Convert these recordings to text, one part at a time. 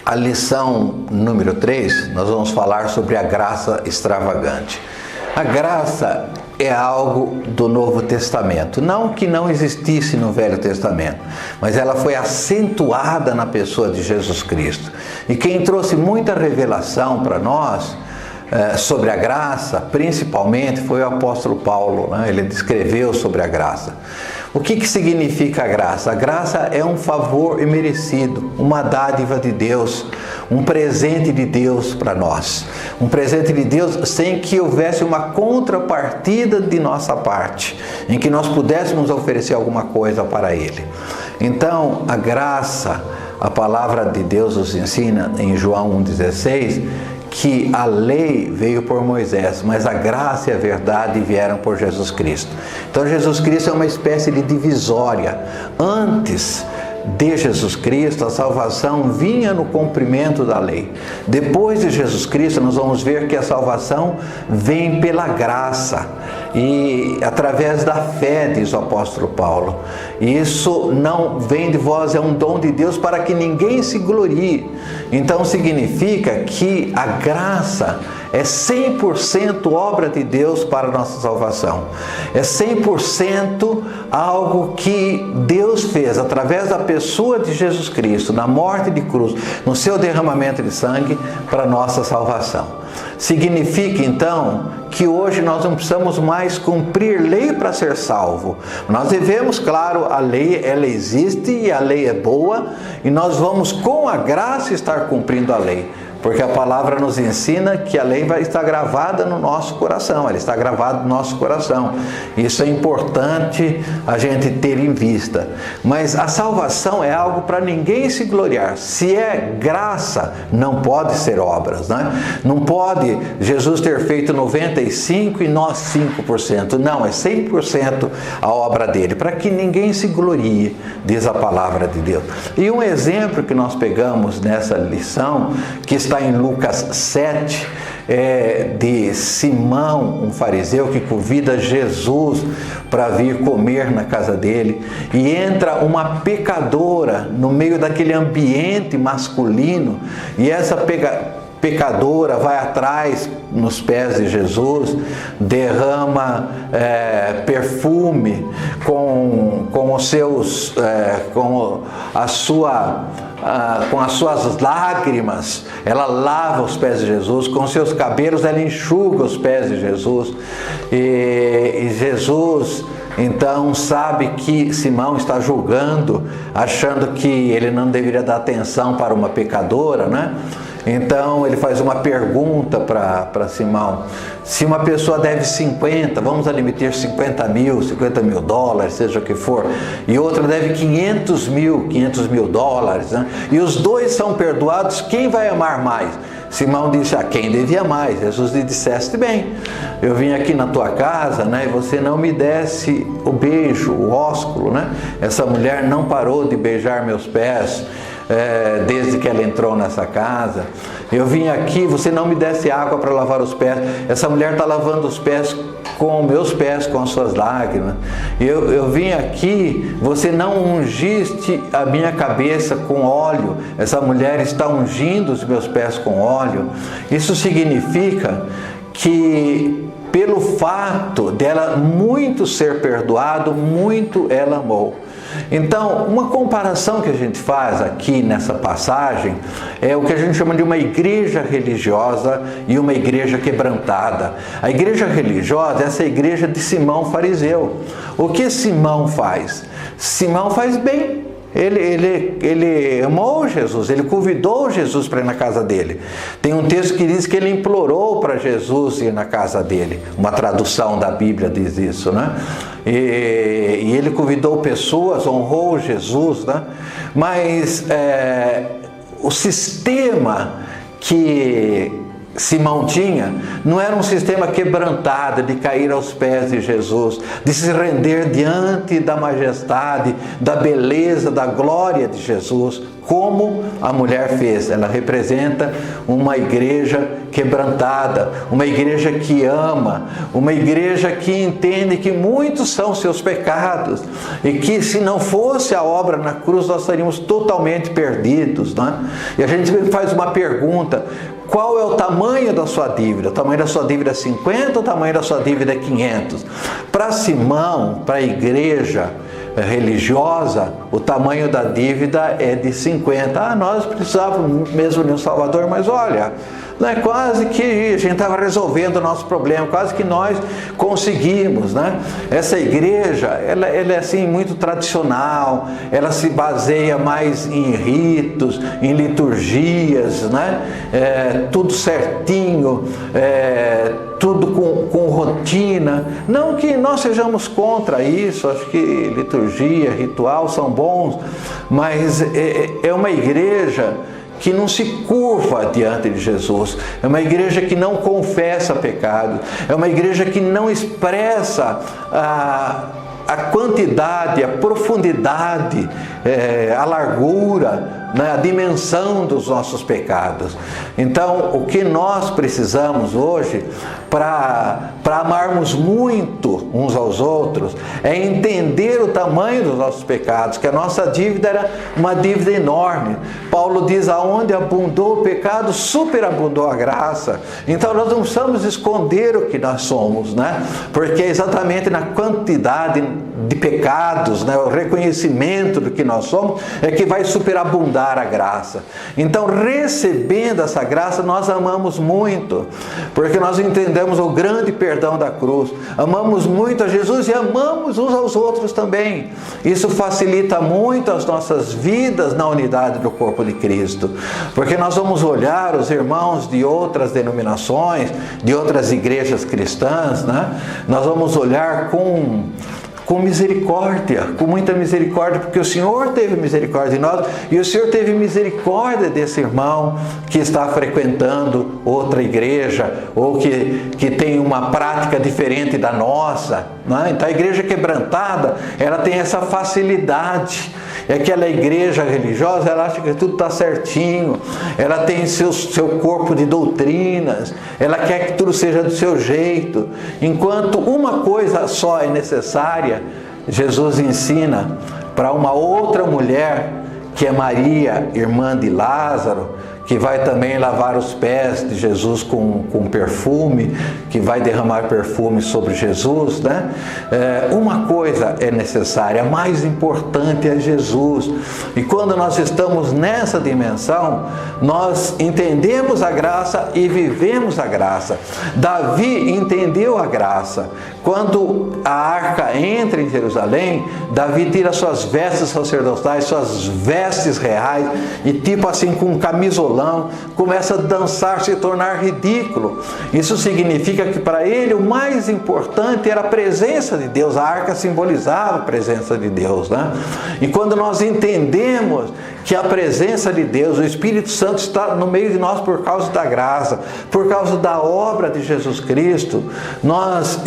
A lição número 3, nós vamos falar sobre a graça extravagante. A graça é algo do Novo Testamento, não que não existisse no Velho Testamento, mas ela foi acentuada na pessoa de Jesus Cristo. E quem trouxe muita revelação para nós sobre a graça, principalmente, foi o apóstolo Paulo, né? Ele descreveu sobre a graça. O que significa a graça? A graça é um favor imerecido, uma dádiva de Deus, um presente de Deus para nós. Um presente de Deus sem que houvesse uma contrapartida de nossa parte, em que nós pudéssemos oferecer alguma coisa para Ele. Então, a graça, a palavra de Deus nos ensina em João 1,16, que a lei veio por Moisés, mas a graça e a verdade vieram por Jesus Cristo. Então Jesus Cristo é uma espécie de divisória. Antes de Jesus Cristo, a salvação vinha no cumprimento da lei. Depois de Jesus Cristo, nós vamos ver que a salvação vem pela graça e através da fé, diz o apóstolo Paulo. Isso não vem de vós, é um dom de Deus para que ninguém se glorie. Então significa que a graça é 100% obra de Deus para a nossa salvação. É 100% algo que Deus fez através da pessoa de Jesus Cristo, na morte de cruz, no seu derramamento de sangue para a nossa salvação. Significa então que hoje nós não precisamos mais cumprir lei para ser salvo. Nós devemos, claro, a lei ela existe e a lei é boa e nós vamos com a graça estar cumprindo a lei. Porque a palavra nos ensina que a lei vai estar gravada no nosso coração, ela está gravada no nosso coração. Isso é importante a gente ter em vista. Mas a salvação é algo para ninguém se gloriar. Se é graça, não pode ser obras, né? Não pode Jesus ter feito 95% e nós 5%. Não, é 100% a obra dele, para que ninguém se glorie, diz a palavra de Deus. E um exemplo que nós pegamos nessa lição, que está em Lucas 7, de Simão, um fariseu que convida Jesus para vir comer na casa dele, e entra uma pecadora no meio daquele ambiente masculino, e essa pecadora vai atrás nos pés de Jesus, derrama perfume com as suas lágrimas, ela lava os pés de Jesus, com seus cabelos ela enxuga os pés de Jesus, e Jesus então sabe que Simão está julgando, achando que ele não deveria dar atenção para uma pecadora, né? Então ele faz uma pergunta para Simão: se uma pessoa deve 50, vamos admitir 50 mil dólares, seja o que for, e outra deve 500 mil dólares, né? E os dois são perdoados, quem vai amar mais? Simão disse: quem devia mais? Jesus lhe disseste bem, eu vim aqui na tua casa, né, e você não me desse o beijo, o ósculo, né? Essa mulher não parou de beijar meus pés desde que ela entrou nessa casa. Eu vim aqui, você não me desse água para lavar os pés. Essa mulher está lavando os pés com meus pés, com as suas lágrimas. Eu vim aqui, você não ungiste a minha cabeça com óleo. Essa mulher está ungindo os meus pés com óleo. Isso significa que, pelo fato dela muito ser perdoado, muito ela amou. Então, uma comparação que a gente faz aqui nessa passagem é o que a gente chama de uma igreja religiosa e uma igreja quebrantada. A igreja religiosa é essa igreja de Simão fariseu. O que Simão faz? Simão faz bem. Ele amou Jesus, ele convidou Jesus para ir na casa dele. Tem um texto que diz que ele implorou para Jesus ir na casa dele. Uma tradução da Bíblia diz isso, né? E ele convidou pessoas, honrou Jesus, né? Mas o sistema que Simão tinha, não era um sistema quebrantado de cair aos pés de Jesus, de se render diante da majestade, da beleza, da glória de Jesus, como a mulher fez. Ela representa uma igreja quebrantada, uma igreja que ama, uma igreja que entende que muitos são seus pecados e que se não fosse a obra na cruz nós estaríamos totalmente perdidos, né? E a gente faz uma pergunta: qual é o tamanho da sua dívida? O tamanho da sua dívida é 50 ou o tamanho da sua dívida é 500? Para Simão, para a igreja religiosa, o tamanho da dívida é de 50. Nós precisávamos mesmo de um Salvador, mas olha, né, quase que a gente estava resolvendo o nosso problema, quase que nós conseguimos, né? Essa igreja, ela é assim muito tradicional, ela se baseia mais em ritos, em liturgias, né? Tudo certinho, tudo com rotina. Não que nós sejamos contra isso, acho que liturgia, ritual são bons, mas é uma igreja que não se curva diante de Jesus, é uma igreja que não confessa pecado, é uma igreja que não expressa a quantidade, a profundidade, a largura, né, a dimensão dos nossos pecados. Então, o que nós precisamos hoje para amarmos muito uns aos outros é entender o tamanho dos nossos pecados, que a nossa dívida era uma dívida enorme. Paulo diz: aonde abundou o pecado, superabundou a graça. Então nós não precisamos esconder o que nós somos, né? Porque é exatamente na quantidade de pecados, né, o reconhecimento do que nós somos, é que vai superabundar a graça. Então, recebendo essa graça, nós amamos muito, porque nós entendemos o grande perdão da cruz, amamos muito a Jesus e amamos uns aos outros também. Isso facilita muito as nossas vidas na unidade do corpo de Cristo, porque nós vamos olhar os irmãos de outras denominações, de outras igrejas cristãs, né? Nós vamos olhar com misericórdia, com muita misericórdia, porque o Senhor teve misericórdia de nós e o Senhor teve misericórdia desse irmão que está frequentando outra igreja ou que tem uma prática diferente da nossa, né? Então a igreja quebrantada, ela tem essa facilidade. É aquela igreja religiosa, ela acha que tudo está certinho, ela tem seu corpo de doutrinas, ela quer que tudo seja do seu jeito, enquanto uma coisa só é necessária. Jesus ensina para uma outra mulher, que é Maria, irmã de Lázaro, que vai também lavar os pés de Jesus com perfume, que vai derramar perfume sobre Jesus, né? Uma coisa é necessária, a mais importante é Jesus. E quando nós estamos nessa dimensão, nós entendemos a graça e vivemos a graça. Davi entendeu a graça. Quando a arca entra em Jerusalém, Davi tira suas vestes sacerdotais, suas vestes reais, e tipo assim com um camisolão, começa a dançar, se tornar ridículo. Isso significa que para ele o mais importante era a presença de Deus. A arca simbolizava a presença de Deus, né? E quando nós entendemos que a presença de Deus, o Espírito Santo está no meio de nós por causa da graça, por causa da obra de Jesus Cristo, nós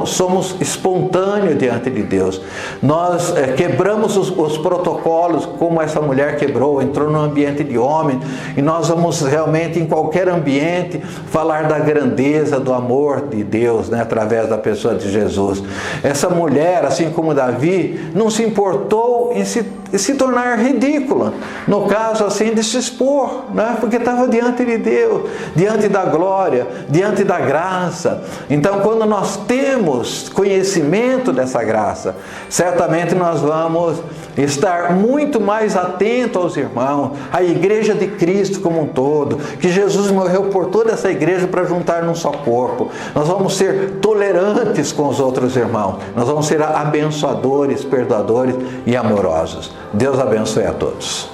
somos espontâneos diante de Deus. Nós quebramos os protocolos, como essa mulher quebrou, entrou no ambiente de homem, e nós vamos realmente em qualquer ambiente falar da grandeza, do amor de Deus, né, através da pessoa de Jesus. Essa mulher, assim como Davi, não se importou em se tornar ridícula, no caso assim de se expor, né? Porque estava diante de Deus, diante da glória, diante da graça. Então, quando nós temos conhecimento dessa graça, certamente nós vamos estar muito mais atentos aos irmãos, à igreja de Cristo como um todo, que Jesus morreu por toda essa igreja para juntar num só corpo. Nós vamos ser tolerantes com os outros irmãos, nós vamos ser abençoadores, perdoadores e amorosos. Deus abençoe a todos.